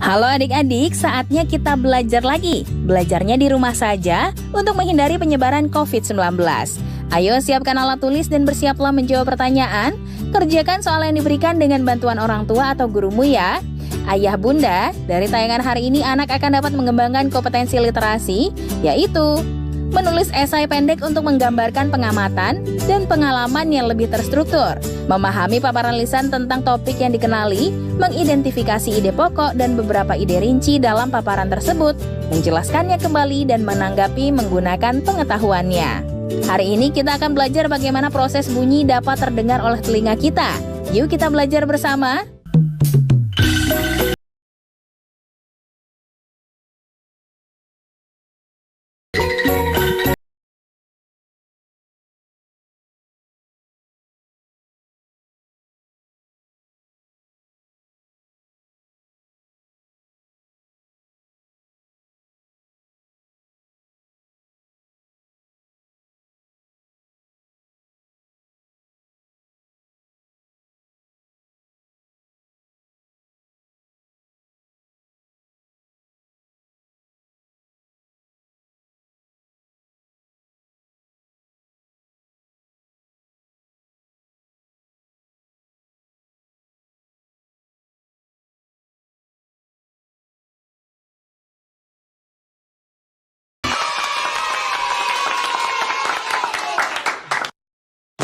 Halo adik-adik, saatnya kita belajar lagi. Belajarnya di rumah saja untuk menghindari penyebaran COVID-19. Ayo siapkan alat tulis dan bersiaplah menjawab pertanyaan. Kerjakan soal yang diberikan dengan bantuan orang tua atau gurumu ya. Ayah bunda, dari tayangan hari ini anak akan dapat mengembangkan kompetensi literasi, yaitu menulis esai pendek untuk menggambarkan pengamatan dan pengalaman yang lebih terstruktur, memahami paparan lisan tentang topik yang dikenali, mengidentifikasi ide pokok dan beberapa ide rinci dalam paparan tersebut, menjelaskannya kembali dan menanggapi menggunakan pengetahuannya. Hari ini kita akan belajar bagaimana proses bunyi dapat terdengar oleh telinga kita. Yuk kita belajar bersama.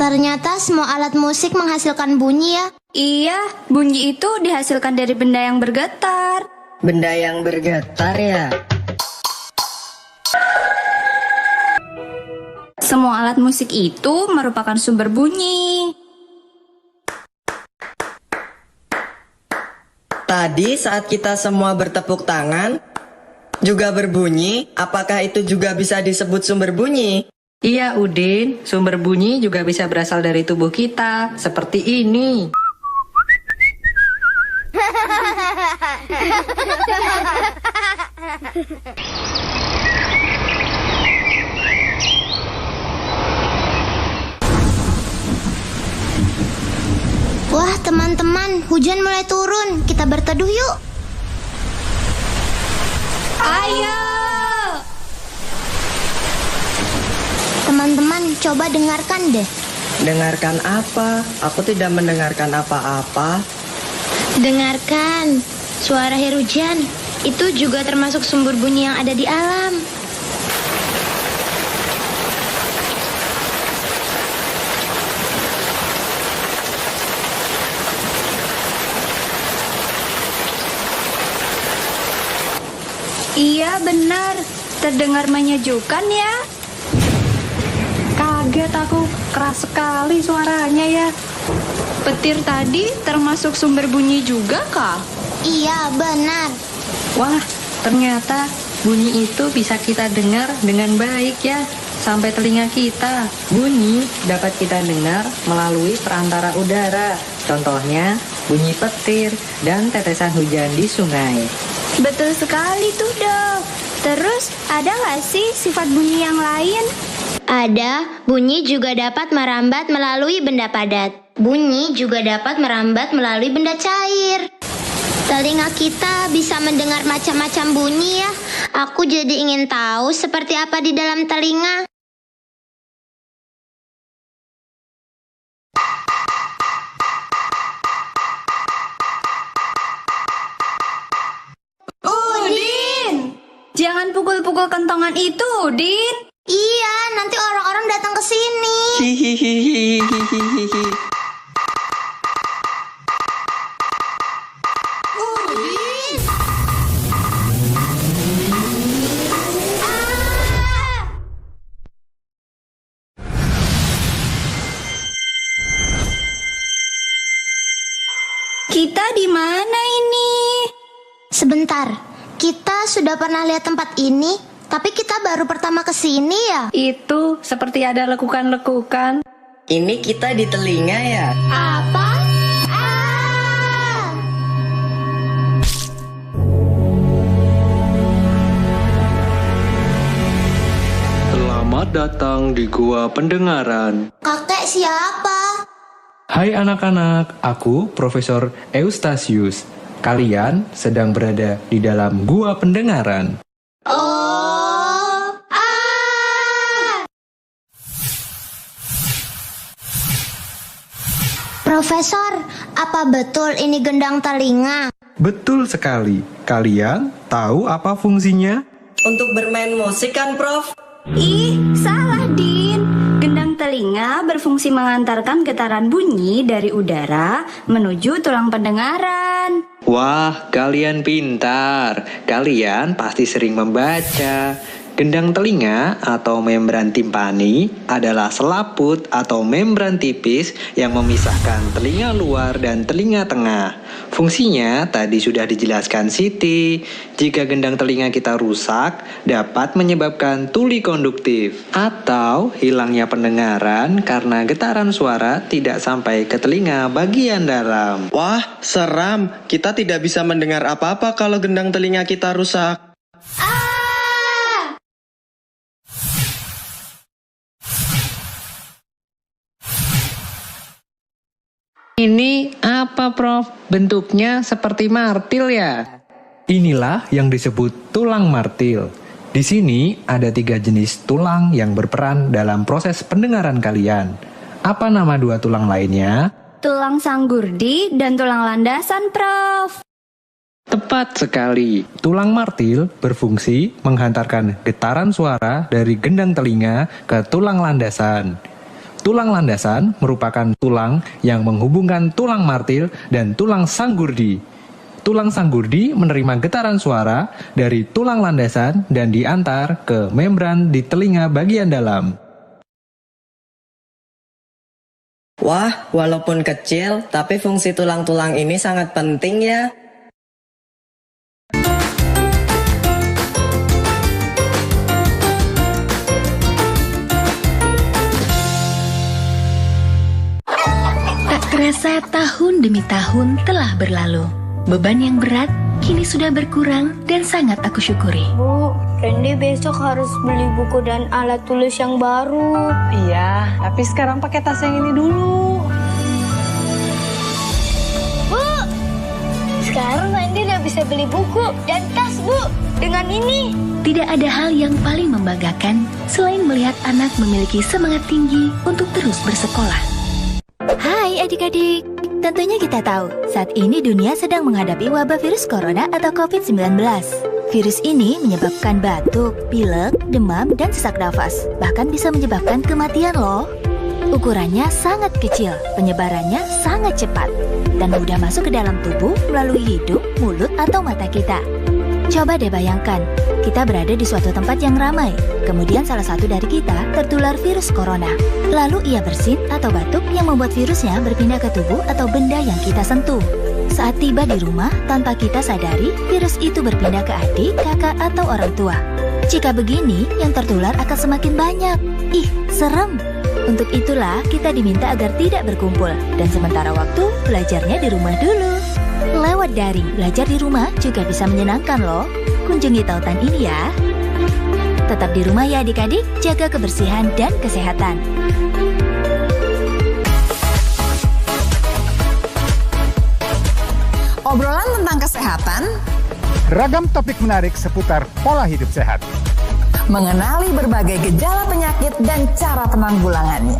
Ternyata semua alat musik menghasilkan bunyi ya. Iya, bunyi itu dihasilkan dari benda yang bergetar. Benda yang bergetar ya? Semua alat musik itu merupakan sumber bunyi. Tadi saat kita semua bertepuk tangan juga berbunyi, apakah itu juga bisa disebut sumber bunyi? Iya Udin, sumber bunyi juga bisa berasal dari tubuh kita, seperti ini. Wah teman-teman, hujan mulai turun. Kita berteduh yuk. Ayo! Teman-teman, coba dengarkan deh. Dengarkan apa? Aku tidak mendengarkan apa-apa. Dengarkan, suara air hujan. Itu juga termasuk sumber bunyi yang ada di alam. Iya benar, terdengar menyejukkan ya. Kaget aku, keras sekali suaranya ya. Petir tadi termasuk sumber bunyi juga kah? Iya, benar. Wah, ternyata bunyi itu bisa kita dengar dengan baik ya, sampai telinga kita. Bunyi dapat kita dengar melalui perantara udara. Contohnya, bunyi petir dan tetesan hujan di sungai. Betul sekali tuh dok. Terus ada nggak sih sifat bunyi yang lain? Ada, bunyi juga dapat merambat melalui benda padat. Bunyi juga dapat merambat melalui benda cair. Telinga kita bisa mendengar macam-macam bunyi ya. Aku jadi ingin tahu seperti apa di dalam telinga. Udin! Jangan pukul-pukul kentongan itu, Udin. Iya, nanti orang-orang datang ke sini. Hihihihihihihi. Kita di mana ini? Sebentar, kita sudah pernah lihat tempat ini, tapi kita baru pertama ke sini ya. Itu seperti ada lekukan-lekukan. Ini kita di telinga ya? Apa? Ah! Selamat datang di Gua Pendengaran. Kakek siapa? Hai anak-anak, aku Profesor Eustasius. Kalian sedang berada di dalam gua pendengaran. Profesor, apa betul ini gendang telinga? Betul sekali. Kalian tahu apa fungsinya? Untuk bermain musik kan, Prof? Ih, salah, Din. Gendang telinga berfungsi mengantarkan getaran bunyi dari udara menuju tulang pendengaran. Wah, kalian pintar. Kalian pasti sering membaca. Gendang telinga atau membran timpani adalah selaput atau membran tipis yang memisahkan telinga luar dan telinga tengah. Fungsinya tadi sudah dijelaskan Siti. Jika gendang telinga kita rusak, dapat menyebabkan tuli konduktif atau hilangnya pendengaran karena getaran suara tidak sampai ke telinga bagian dalam. Wah, seram. Kita tidak bisa mendengar apa-apa kalau gendang telinga kita rusak. Ini apa, Prof? Bentuknya seperti martil ya? Inilah yang disebut tulang martil. Di sini ada 3 jenis tulang yang berperan dalam proses pendengaran kalian. Apa nama 2 tulang lainnya? Tulang sanggurdi dan tulang landasan, Prof. Tepat sekali. Tulang martil berfungsi menghantarkan getaran suara dari gendang telinga ke tulang landasan. Tulang landasan merupakan tulang yang menghubungkan tulang martil dan tulang sanggurdi. Tulang sanggurdi menerima getaran suara dari tulang landasan dan diantar ke membran di telinga bagian dalam. Wah, walaupun kecil, tapi fungsi tulang-tulang ini sangat penting ya. Terasa tahun demi tahun telah berlalu. Beban yang berat kini sudah berkurang dan sangat aku syukuri. Bu, Randy besok harus beli buku dan alat tulis yang baru. Iya, tapi sekarang pakai tas yang ini dulu. Bu, sekarang Randy udah bisa beli buku dan tas, Bu. Dengan ini. Tidak ada hal yang paling membanggakan selain melihat anak memiliki semangat tinggi untuk terus bersekolah. Hai adik-adik, tentunya kita tahu saat ini dunia sedang menghadapi wabah virus corona atau COVID-19. Virus ini menyebabkan batuk, pilek, demam, dan sesak nafas. Bahkan bisa menyebabkan kematian loh. Ukurannya sangat kecil, penyebarannya sangat cepat, dan mudah masuk ke dalam tubuh melalui hidung, mulut, atau mata kita. Coba deh bayangkan, kita berada di suatu tempat yang ramai, kemudian salah satu dari kita tertular virus corona. Lalu ia bersin atau batuk yang membuat virusnya berpindah ke tubuh atau benda yang kita sentuh. Saat tiba di rumah, tanpa kita sadari, virus itu berpindah ke adik, kakak, atau orang tua. Jika begini, yang tertular akan semakin banyak. Ih, serem! Untuk itulah kita diminta agar tidak berkumpul, dan sementara waktu, belajarnya di rumah dulu. Lewat daring, belajar di rumah juga bisa menyenangkan loh. Kunjungi tautan ini ya. Tetap di rumah ya adik-adik, jaga kebersihan dan kesehatan. Obrolan tentang kesehatan, ragam topik menarik seputar pola hidup sehat, mengenali berbagai gejala penyakit dan cara penanggulangannya.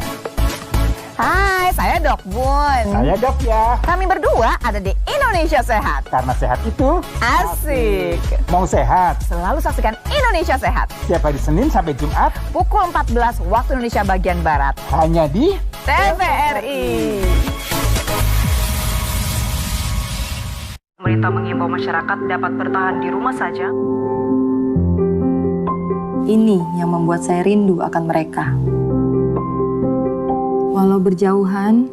Hai, saya Dok Bun. Saya Dok ya. Kami berdua ada di Indonesia Sehat. Karena sehat itu asik. Mau sehat? Selalu saksikan Indonesia Sehat. Setiap hari Senin sampai Jumat pukul 14 waktu Indonesia bagian Barat. Hanya di TVRI. Pemerintah mengimbau masyarakat dapat bertahan di rumah saja. Ini yang membuat saya rindu akan mereka. Walau berjauhan,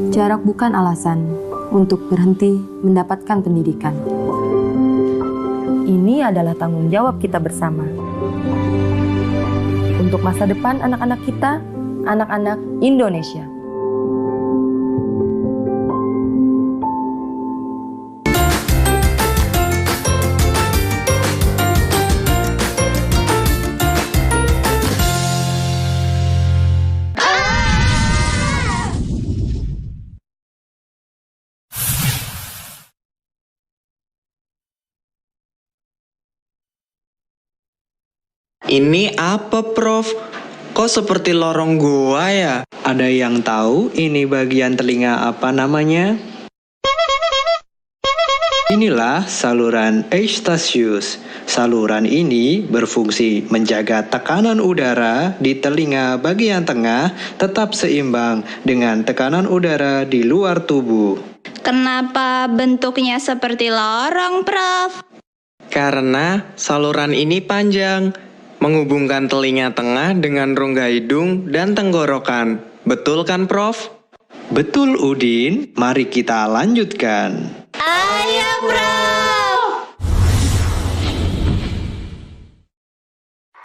jarak bukan alasan untuk berhenti mendapatkan pendidikan. Ini adalah tanggung jawab kita bersama. Untuk masa depan anak-anak kita, anak-anak Indonesia. Ini apa, Prof? Kok seperti lorong gua ya? Ada yang tahu ini bagian telinga apa namanya? Inilah saluran Eustachius. Saluran ini berfungsi menjaga tekanan udara di telinga bagian tengah tetap seimbang dengan tekanan udara di luar tubuh. Kenapa bentuknya seperti lorong, Prof? Karena saluran ini panjang, menghubungkan telinga tengah dengan rongga hidung dan tenggorokan. Betul kan, Prof? Betul, Udin. Mari kita lanjutkan. Ayo, Prof!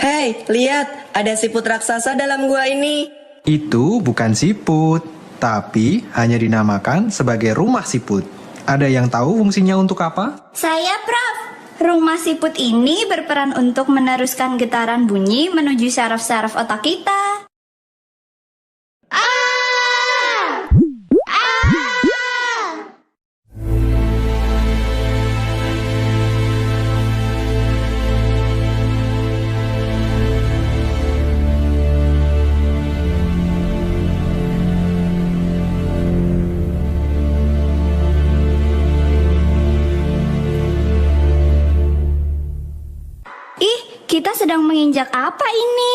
Hei, lihat, ada siput raksasa dalam gua ini. Itu bukan siput, tapi hanya dinamakan sebagai rumah siput. Ada yang tahu fungsinya untuk apa? Saya, Prof. Rumah siput ini berperan untuk meneruskan getaran bunyi menuju saraf-saraf otak kita. Kita sedang menginjak apa ini?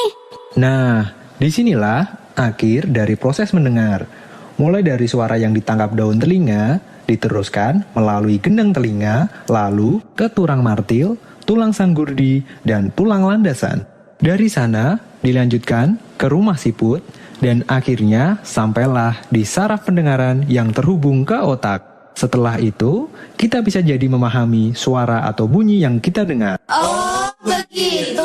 Nah, disinilah akhir dari proses mendengar. Mulai dari suara yang ditangkap daun telinga, diteruskan melalui gendang telinga, lalu ke tulang martil, tulang sanggurdi, dan tulang landasan. Dari sana, dilanjutkan ke rumah siput, dan akhirnya sampailah di saraf pendengaran yang terhubung ke otak. Setelah itu, kita bisa jadi memahami suara atau bunyi yang kita dengar. Oh, begitu.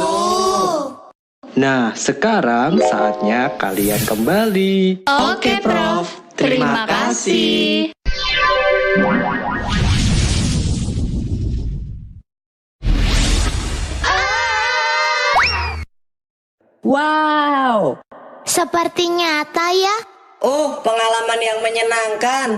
Nah, sekarang saatnya kalian kembali. Oke, Prof. Terima kasih. Wow. Seperti nyata ya. Oh, pengalaman yang menyenangkan.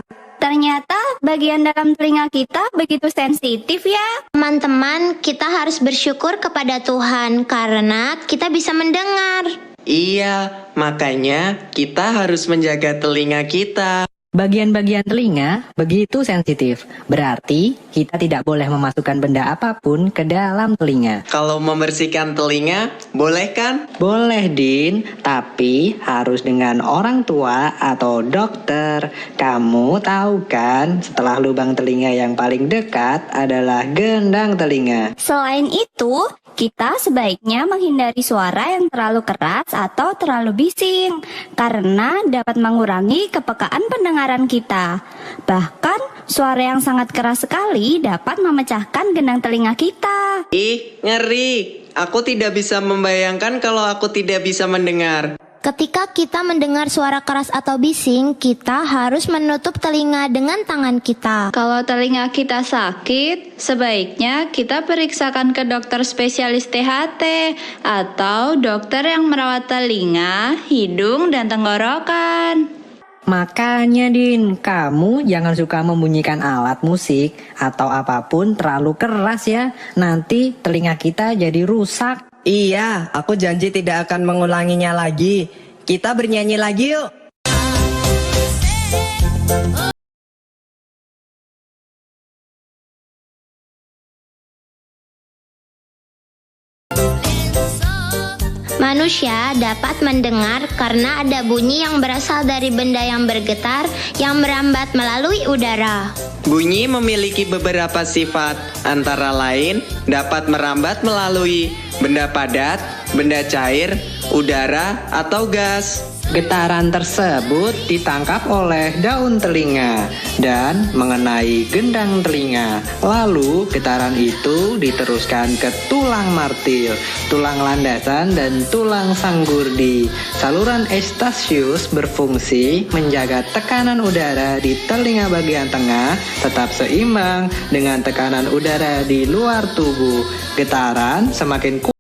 Ternyata bagian dalam telinga kita begitu sensitif ya. Teman-teman, kita harus bersyukur kepada Tuhan karena kita bisa mendengar. Iya, makanya kita harus menjaga telinga kita. Bagian-bagian telinga begitu sensitif, berarti kita tidak boleh memasukkan benda apapun ke dalam telinga. Kalau membersihkan telinga, boleh kan? Boleh, Din, tapi harus dengan orang tua atau dokter. Kamu tahu kan, setelah lubang telinga yang paling dekat adalah gendang telinga. Selain itu, kita sebaiknya menghindari suara yang terlalu keras atau terlalu bising karena dapat mengurangi kepekaan pendengaran kita. Bahkan, suara yang sangat keras sekali dapat memecahkan gendang telinga kita. Ih, ngeri. Aku tidak bisa membayangkan kalau aku tidak bisa mendengar. Ketika kita mendengar suara keras atau bising, kita harus menutup telinga dengan tangan kita. Kalau telinga kita sakit, sebaiknya kita periksakan ke dokter spesialis THT atau dokter yang merawat telinga, hidung, dan tenggorokan. Makanya, Din, kamu jangan suka membunyikan alat musik atau apapun terlalu keras ya. Nanti telinga kita jadi rusak. Iya, aku janji tidak akan mengulanginya lagi. Kita bernyanyi lagi yuk. Manusia dapat mendengar karena ada bunyi yang berasal dari benda yang bergetar yang merambat melalui udara. Bunyi memiliki beberapa sifat, antara lain dapat merambat melalui benda padat, benda cair, udara, atau gas. Getaran tersebut ditangkap oleh daun telinga dan mengenai gendang telinga. Lalu getaran itu diteruskan ke tulang martil, tulang landasan, dan tulang sanggurdi. Saluran Eustachius berfungsi menjaga tekanan udara di telinga bagian tengah tetap seimbang dengan tekanan udara di luar tubuh. Getaran semakin kuat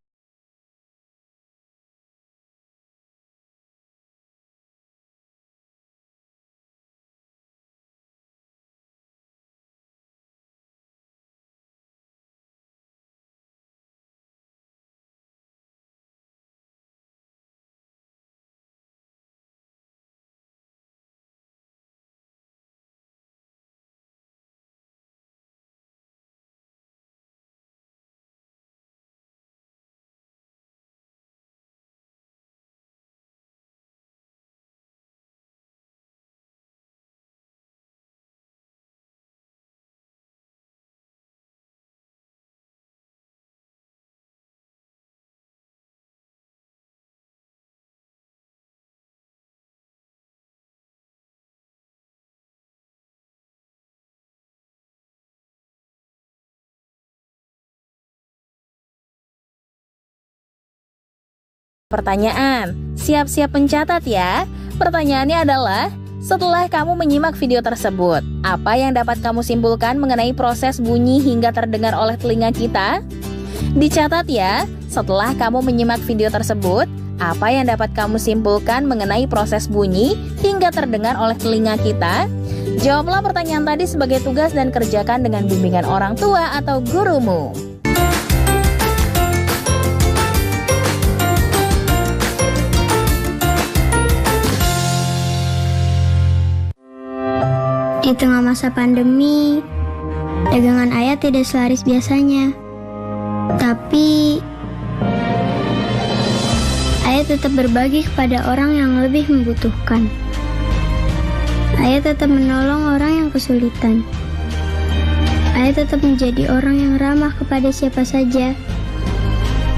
Pertanyaan, siap-siap mencatat ya. Pertanyaannya adalah, setelah kamu menyimak video tersebut, apa yang dapat kamu simpulkan mengenai proses bunyi hingga terdengar oleh telinga kita? Dicatat ya, setelah kamu menyimak video tersebut, apa yang dapat kamu simpulkan mengenai proses bunyi hingga terdengar oleh telinga kita? Jawablah pertanyaan tadi sebagai tugas dan kerjakan dengan bimbingan orang tua atau gurumu. Di tengah masa pandemi, dagangan ayah tidak selaris biasanya. Tapi, ayah tetap berbagi kepada orang yang lebih membutuhkan. Ayah tetap menolong orang yang kesulitan. Ayah tetap menjadi orang yang ramah kepada siapa saja.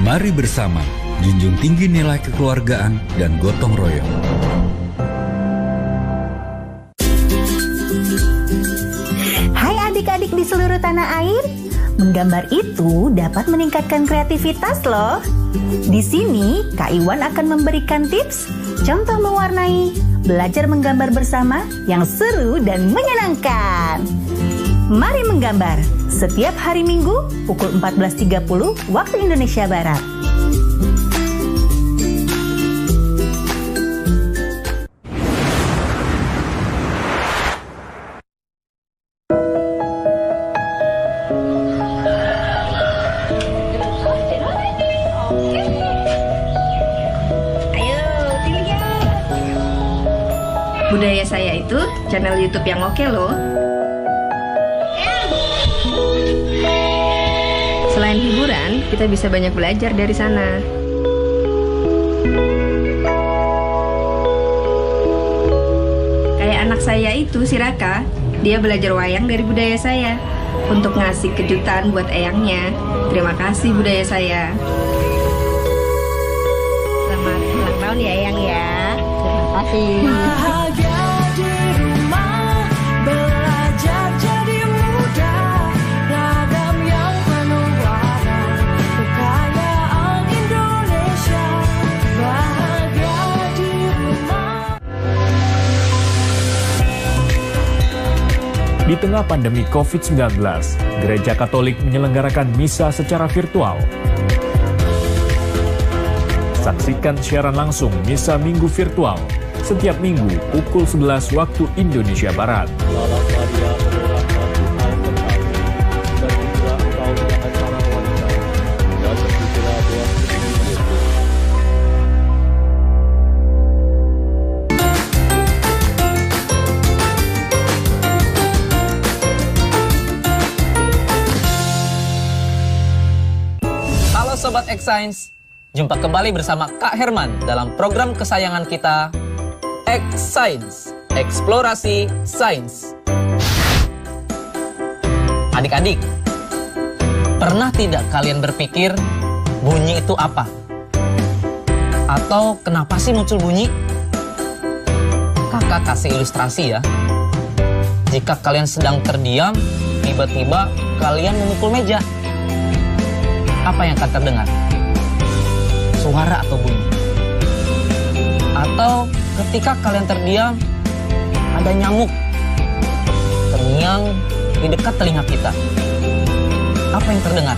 Mari bersama junjung tinggi nilai kekeluargaan dan gotong royong. Hai adik-adik di seluruh tanah air, menggambar itu dapat meningkatkan kreativitas loh. Di sini, Kak Iwan akan memberikan tips, contoh mewarnai, belajar menggambar bersama yang seru dan menyenangkan. Mari menggambar, setiap hari Minggu pukul 14.30 waktu Indonesia Barat. Budaya Saya itu channel YouTube yang oke loh. Selain hiburan, kita bisa banyak belajar dari sana. Kayak anak saya itu, si Raka, dia belajar wayang dari Budaya Saya untuk ngasih kejutan buat eyangnya. Terima kasih Budaya Saya. Selamat ulang tahun ya Eyang ya. Terima kasih. Di tengah pandemi COVID-19, Gereja Katolik menyelenggarakan misa secara virtual. Saksikan siaran langsung misa Minggu virtual setiap Minggu pukul 11 waktu Indonesia Barat. Sobat X-Science, jumpa kembali bersama Kak Herman dalam program kesayangan kita, X-Science, Eksplorasi Sains. Adik-adik, pernah tidak kalian berpikir bunyi itu apa? Atau kenapa sih muncul bunyi? Kakak kasih ilustrasi ya. Jika kalian sedang terdiam, tiba-tiba kalian memukul meja. Apa yang akan terdengar? Suara atau bunyi? Atau ketika kalian terdiam, ada nyamuk terngiang di dekat telinga kita. Apa yang terdengar?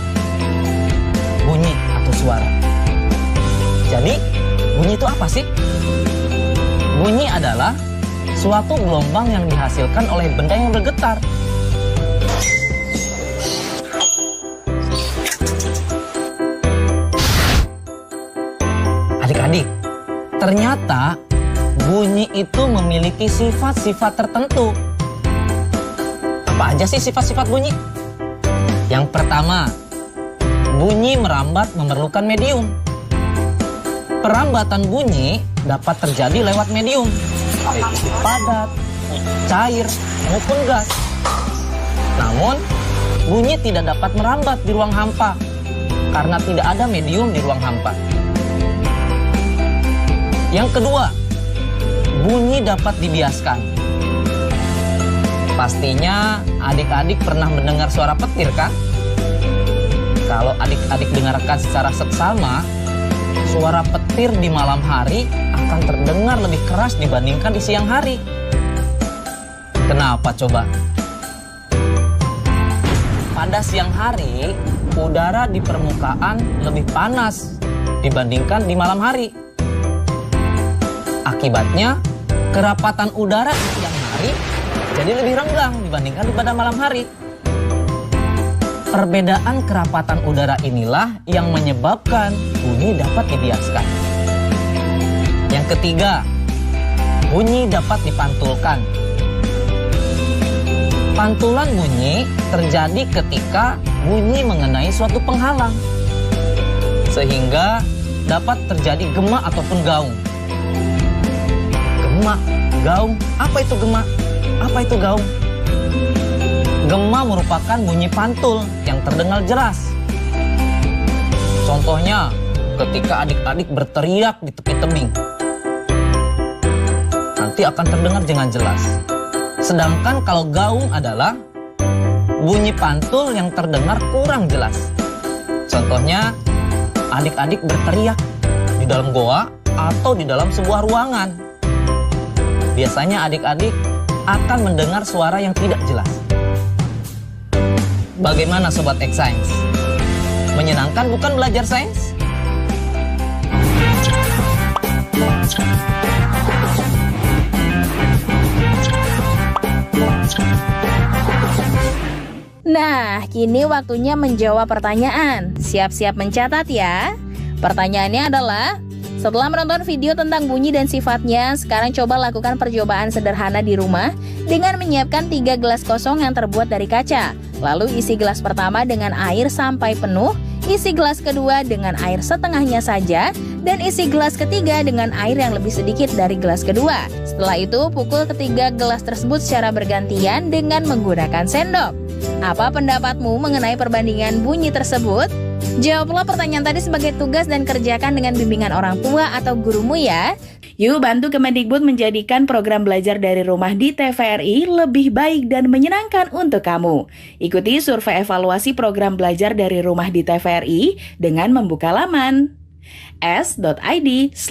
Bunyi atau suara? Jadi, bunyi itu apa sih? Bunyi adalah suatu gelombang yang dihasilkan oleh benda yang bergetar. Adik-adik, ternyata bunyi itu memiliki sifat-sifat tertentu. Apa aja sih sifat-sifat bunyi? Yang pertama, bunyi merambat memerlukan medium. Perambatan bunyi dapat terjadi lewat medium, yaitu padat, cair, maupun gas. Namun, bunyi tidak dapat merambat di ruang hampa, karena tidak ada medium di ruang hampa. Yang kedua, bunyi dapat dibiaskan. Pastinya adik-adik pernah mendengar suara petir kan? Kalau adik-adik dengarkan secara seksama, suara petir di malam hari akan terdengar lebih keras dibandingkan di siang hari. Kenapa coba? Pada siang hari, udara di permukaan lebih panas dibandingkan di malam hari. Akibatnya, kerapatan udara di siang hari jadi lebih renggang dibandingkan pada malam hari. Perbedaan kerapatan udara inilah yang menyebabkan bunyi dapat dibiaskan. Yang ketiga, bunyi dapat dipantulkan. Pantulan bunyi terjadi ketika bunyi mengenai suatu penghalang, sehingga dapat terjadi gema ataupun gaung. Gema, gaung, apa itu gema? Apa itu gaung? Gema merupakan bunyi pantul yang terdengar jelas. Contohnya, ketika adik-adik berteriak di tepi tebing, nanti akan terdengar dengan jelas. Sedangkan kalau gaung adalah bunyi pantul yang terdengar kurang jelas. Contohnya, adik-adik berteriak di dalam goa atau di dalam sebuah ruangan. Biasanya adik-adik akan mendengar suara yang tidak jelas. Bagaimana Sobat X-Science? Menyenangkan bukan belajar sains? Nah, kini waktunya menjawab pertanyaan. Siap-siap mencatat ya. Pertanyaannya adalah, setelah menonton video tentang bunyi dan sifatnya, sekarang coba lakukan percobaan sederhana di rumah dengan menyiapkan 3 gelas kosong yang terbuat dari kaca. Lalu isi gelas pertama dengan air sampai penuh, isi gelas kedua dengan air setengahnya saja, dan isi gelas ketiga dengan air yang lebih sedikit dari gelas kedua. Setelah itu, pukul ketiga gelas tersebut secara bergantian dengan menggunakan sendok. Apa pendapatmu mengenai perbandingan bunyi tersebut? Jawablah pertanyaan tadi sebagai tugas dan kerjakan dengan bimbingan orang tua atau gurumu ya. Yuk bantu Kemendikbud menjadikan program belajar dari rumah di TVRI lebih baik dan menyenangkan untuk kamu. Ikuti survei evaluasi program belajar dari rumah di TVRI dengan membuka laman s.id/.